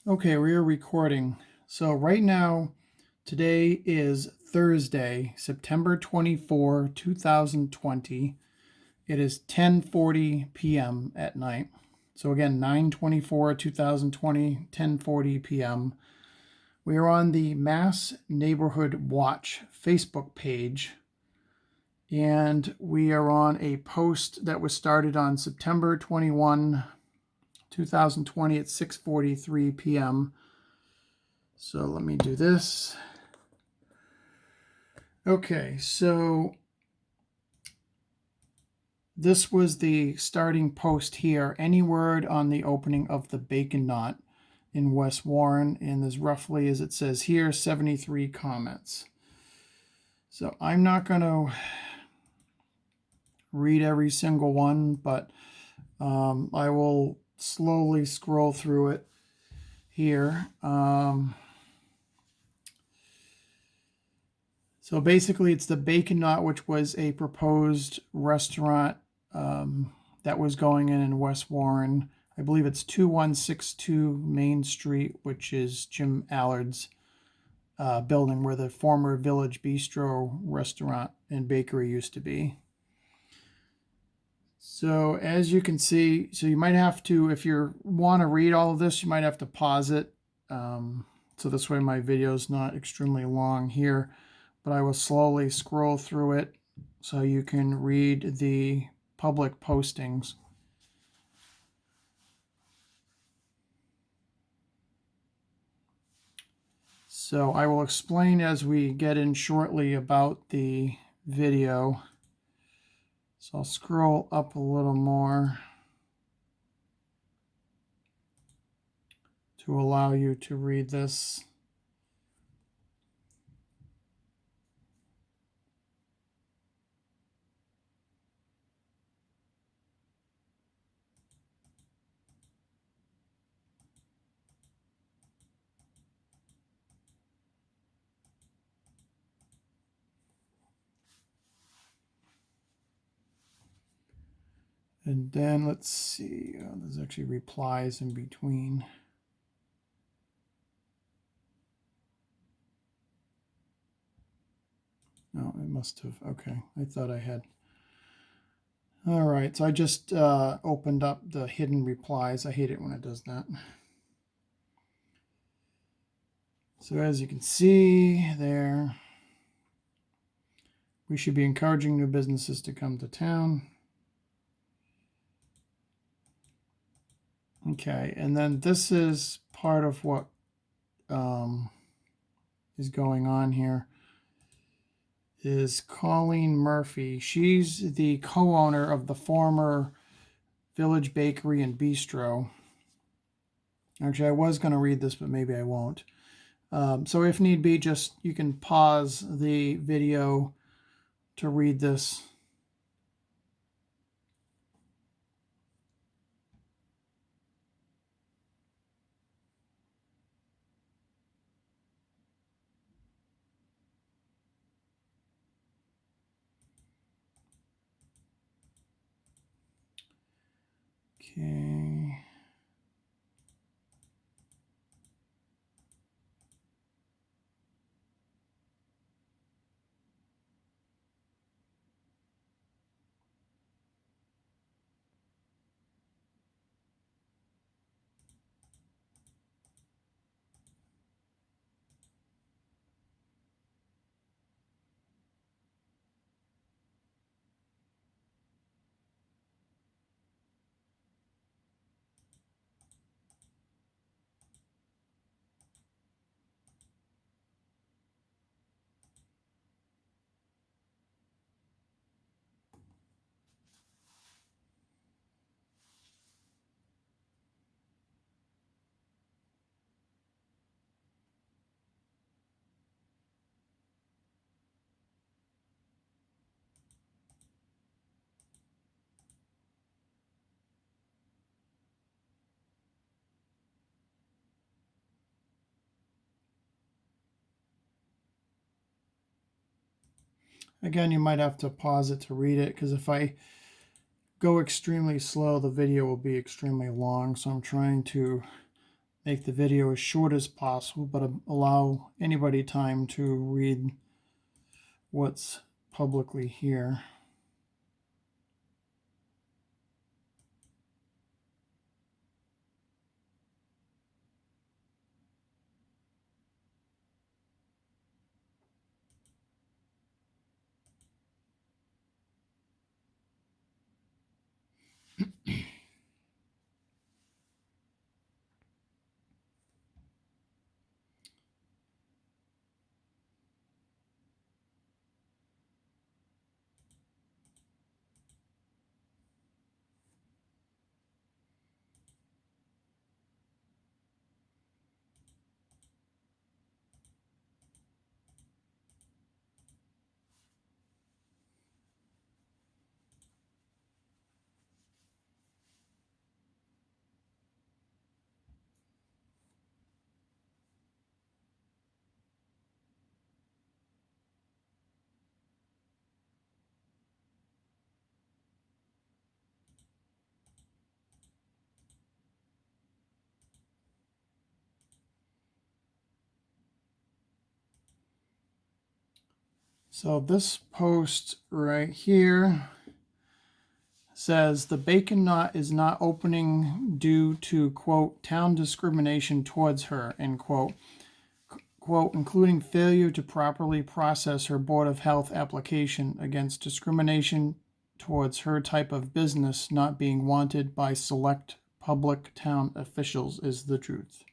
Okay, we are recording. So right now, today is Thursday, September 24, 2020. It is 10:40 p.m. at night. So again, 9/24, 2020, 10:40 p.m. We are on the Mass Neighborhood Watch Facebook page, and we are on a post that was started on September 21, 2020 at 6:43 p.m. So let me do this. Okay, so this was the starting post here. Any word on the opening of the Bacon Knot in West Warren? And there's roughly, as it says here, 73 comments. So I'm not going to read every single one, but I will slowly scroll through it here. So basically, it's the Bacon Knot, which was a proposed restaurant that was going in West Warren. I believe it's 2162 Main Street, which is Jim Allard's building where the former Village Bistro restaurant and bakery used to be. So as you can see, so you might have to, if you want to read all of this, you might have to pause it. So this way my video is not extremely long here, but I will slowly scroll through it so you can read the public postings. So I will explain as we get in shortly about the video. So I'll scroll up a little more to allow you to read this. And then let's see, there's actually replies in between. No, it must have, okay. I thought I had. All right, so I just opened up the hidden replies. I hate it when it does that. So as you can see there, we should be encouraging new businesses to come to town. Okay, and then this is part of what is going on here is Colleen Murphy. She's the co-owner of the former Village Bakery and Bistro. Actually, I was going to read this, but maybe I won't. So if need be, just you can pause the video to read this. Okay. Again, you might have to pause it to read it because if I go extremely slow, the video will be extremely long. So I'm trying to make the video as short as possible, but allow anybody time to read what's publicly here. So this post right here says the Bacon Knot is not opening due to, quote, town discrimination towards her, end quote, quote, including failure to properly process her Board of Health application against discrimination towards her type of business not being wanted by select public town officials is the truth.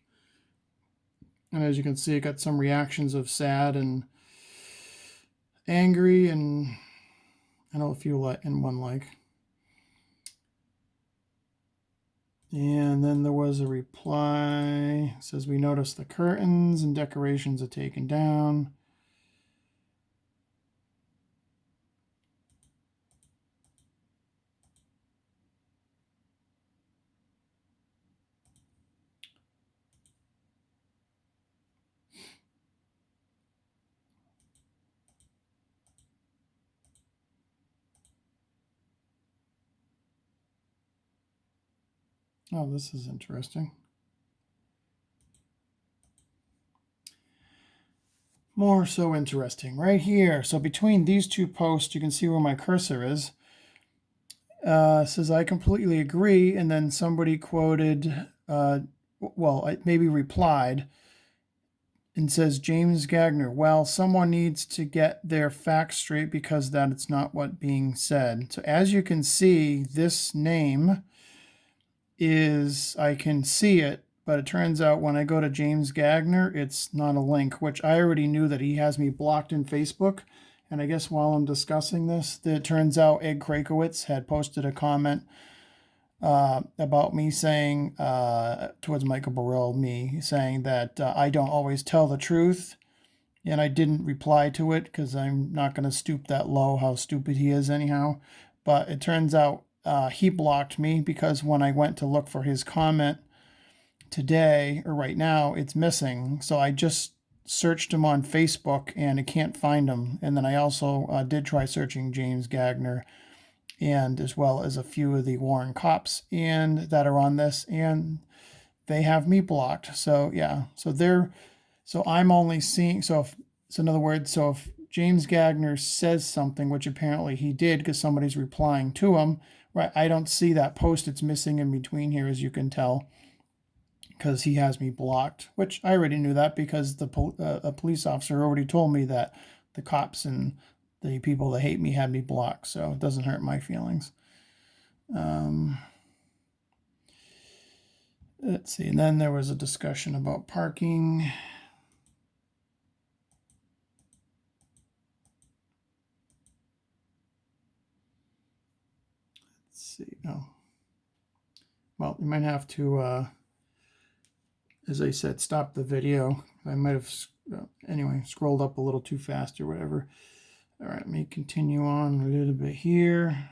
And as you can see, it got some reactions of sad and angry, and I know a few in one like. And then there was a reply. It says, we noticed the curtains and decorations are taken down. Oh, this is interesting. More so interesting right here. So between these two posts, you can see where my cursor is. Says, I completely agree. And then somebody quoted, maybe replied and says, James Gagner, well, someone needs to get their facts straight because that's not what being said. So as you can see, this name is, I can see it, but it turns out when I go to James Gagner, it's not a link, which I already knew that he has me blocked in Facebook. And I guess while I'm discussing this, it turns out Ed Krakowitz had posted a comment about me saying, towards Michael Burrell, me saying that I don't always tell the truth. And I didn't reply to it because I'm not going to stoop that low, how stupid he is anyhow. But it turns out he blocked me because when I went to look for his comment today or right now, it's missing. So I just searched him on Facebook and I can't find him. And then I also did try searching James Gagner, and as well as a few of the Warren cops and that are on this, and they have me blocked. So yeah, so I'm only seeing, so in other words, so if James Gagner says something, which apparently he did because somebody's replying to him, right? I don't see that post. It's missing in between here, as you can tell, because he has me blocked, which I already knew that because a police officer already told me that the cops and the people that hate me had me blocked. So it doesn't hurt my feelings. Let's see. And then there was a discussion about parking. Let's see. Oh, well, you might have to, as I said, stop the video. I might have, anyway, scrolled up a little too fast or whatever. All right, let me continue on a little bit here.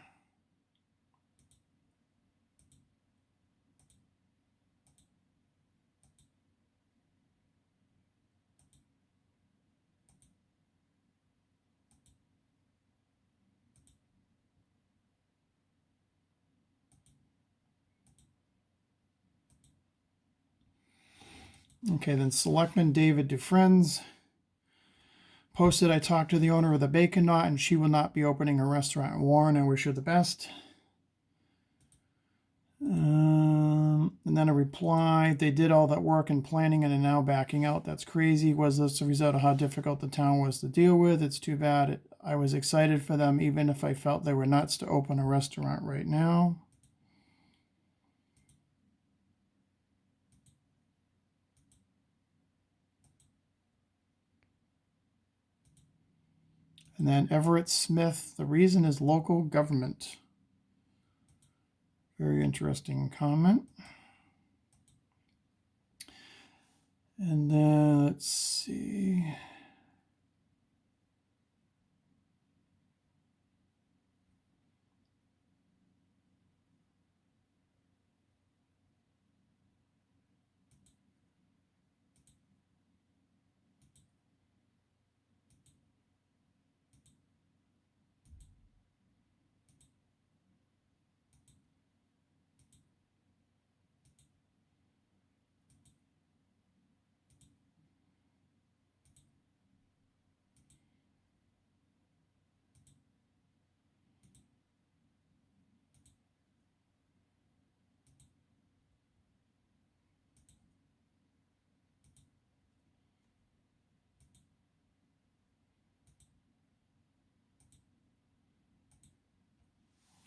Okay, then Selectman David Dufresne's posted, I talked to the owner of the Bacon Knot and she will not be opening her restaurant in Warren. I wish her the best. And then a reply, they did all that work and planning and are now backing out. That's crazy. Was this a result of how difficult the town was to deal with? It's too bad. I was excited for them, even if I felt they were nuts to open a restaurant right now. And then Everett Smith, the reason is local government. Very interesting comment. And then let's see.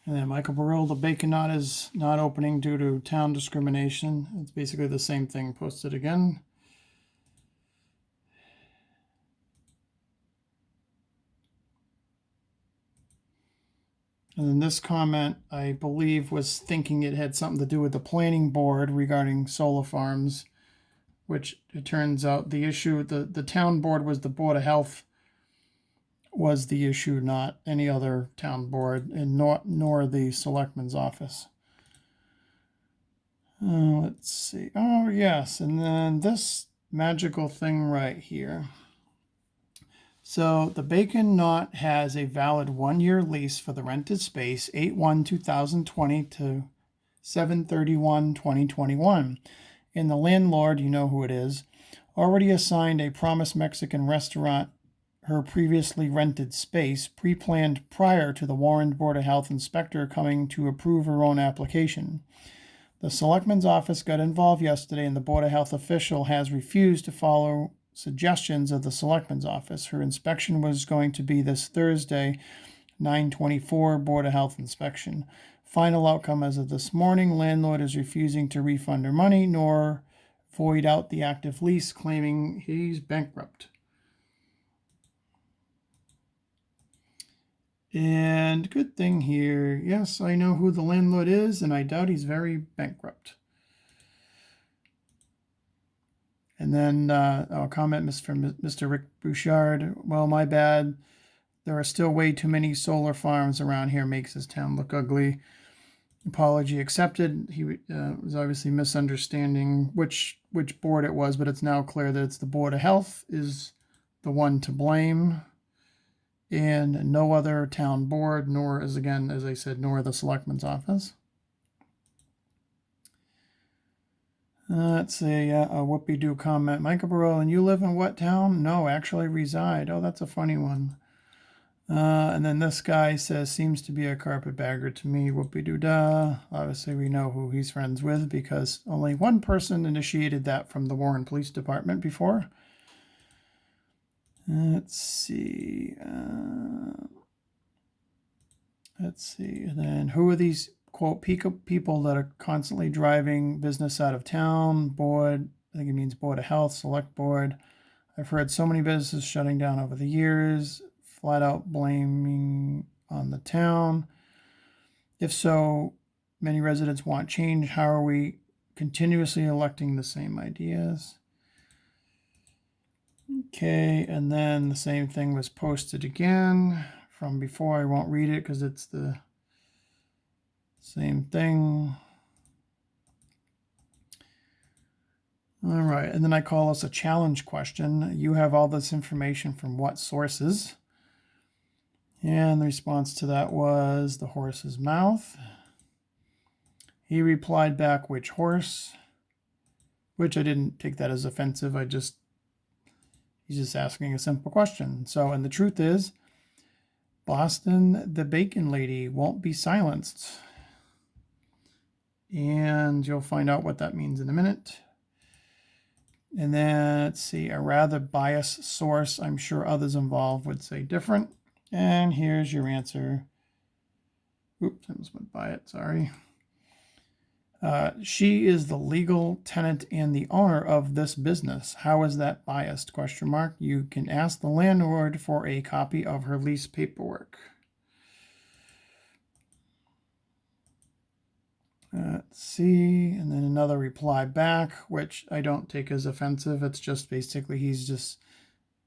And then Michael Burrell, the Bacon Knot is not opening due to town discrimination. It's basically the same thing posted again. And then this comment, I believe, was thinking it had something to do with the planning board regarding solar farms, which it turns out the issue, the town board was the Board of Health was the issue, not any other town board, and nor the selectman's office. Let's see. Oh, yes. And then this magical thing right here. So the Bacon Knot has a valid 1-year lease for the rented space, 8/1/2020 to 7/31/2021. And the landlord, you know who it is, already assigned a Promise Mexican restaurant her previously rented space, pre-planned prior to the Warren Board of Health inspector coming to approve her own application. The Selectman's office got involved yesterday, and the Board of Health official has refused to follow suggestions of the Selectman's office. Her inspection was going to be this Thursday, 9/24 Board of Health inspection. Final outcome as of this morning, landlord is refusing to refund her money nor void out the active lease, claiming he's bankrupt. And good thing here, yes, I know who the landlord is, and I doubt he's very bankrupt. And then I'll comment from Mr. Rick Bouchard. Well, my bad. There are still way too many solar farms around here. Makes his town look ugly. Apology accepted. He was obviously misunderstanding which board it was, but it's now clear that it's the Board of Health is the one to blame, and no other town board, nor, as again, as I said, nor the Selectman's office. Let's see, a whoopee-doo comment. Michael Burrell, and you live in what town? No, actually reside. Oh, that's a funny one. And then this guy says, seems to be a carpetbagger to me. Whoopie-doo-dah. Obviously, we know who he's friends with because only one person initiated that from the Warren Police Department before. Let's see. And then who are these, quote, people that are constantly driving business out of town? Board, I think it means Board of Health, Select Board. I've heard so many businesses shutting down over the years, flat out blaming on the town. If so, many residents want change. How are we continuously electing the same ideas? Okay, and then the same thing was posted again from before. I won't read it because it's the same thing. All right, and then I call this a challenge question. You have all this information from what sources? And the response to that was the horse's mouth. He replied back, which horse? which I didn't take that as offensive. He's just asking a simple question. So, and the truth is, Boston, the bacon lady, won't be silenced. And you'll find out what that means in a minute. And then, let's see, a rather biased source. I'm sure others involved would say different. And here's your answer. Oops, I almost went by it, sorry. She is the legal tenant and the owner of this business. How is that biased? Question mark. You can ask the landlord for a copy of her lease paperwork. Let's see, and then another reply back, which I don't take as offensive. It's just basically he's just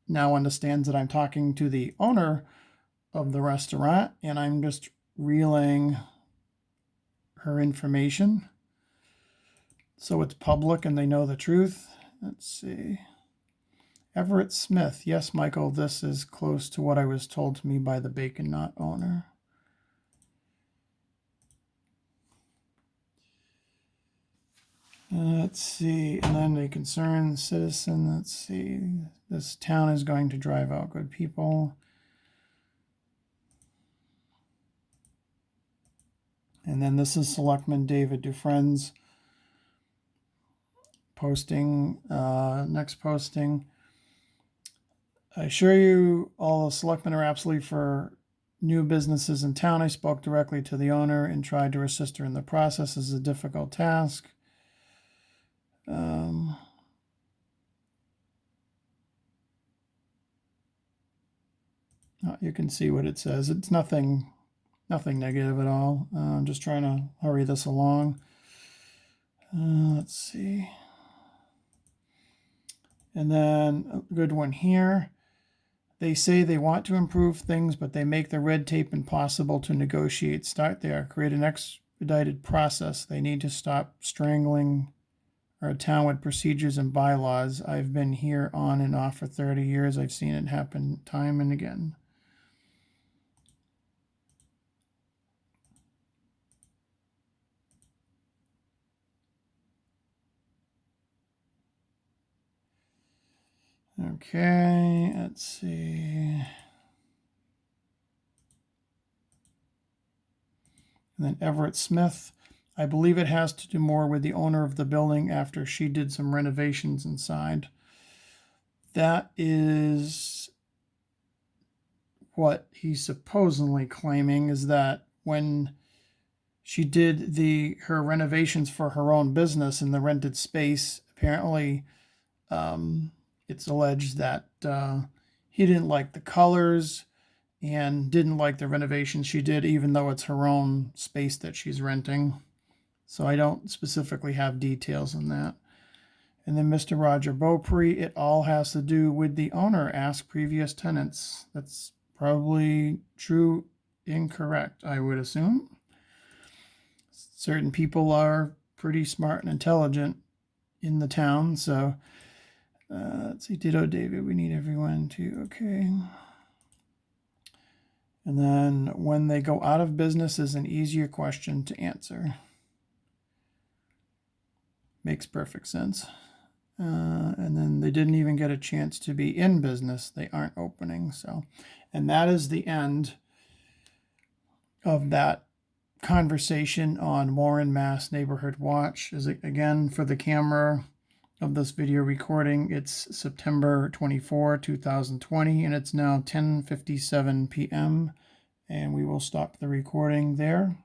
now understands that I'm talking to the owner of the restaurant, and I'm just relaying her information so it's public and they know the truth. Let's see. Everett Smith. Yes, Michael, this is close to what I was told to me by the Bacon Knot owner. Let's see, and then a concerned citizen. Let's see, this town is going to drive out good people. And then this is Selectman David Dufresne's posting, next posting. I assure you all the selectmen are absolutely for new businesses in town. I spoke directly to the owner and tried to assist her in the process. This is a difficult task. You can see what it says. It's nothing negative at all. I'm just trying to hurry this along. Let's see. And then a good one here. They say they want to improve things, but they make the red tape impossible to negotiate. Start there. Create an expedited process. They need to stop strangling our town with procedures and bylaws. I've been here on and off for 30 years. I've seen it happen time and again. Okay, let's see. And then Everett Smith. I believe it has to do more with the owner of the building after she did some renovations inside. That is what he's supposedly claiming, is that when she did her renovations for her own business in the rented space, apparently it's alleged that he didn't like the colors and didn't like the renovations she did, even though it's her own space that she's renting. So I don't specifically have details on that. And then Mr. Roger Beaupre, it all has to do with the owner. Ask previous tenants. That's probably true, incorrect, I would assume. Certain people are pretty smart and intelligent in the town, so let's see, ditto David, we need everyone to, okay. And then when they go out of business is an easier question to answer. Makes perfect sense. And then they didn't even get a chance to be in business. They aren't opening. So, and that is the end of that conversation on Warren Mass Neighborhood Watch. Is it, again, for the camera of this video recording, it's September 24, 2020, and it's now 10:57 p.m. and we will stop the recording there.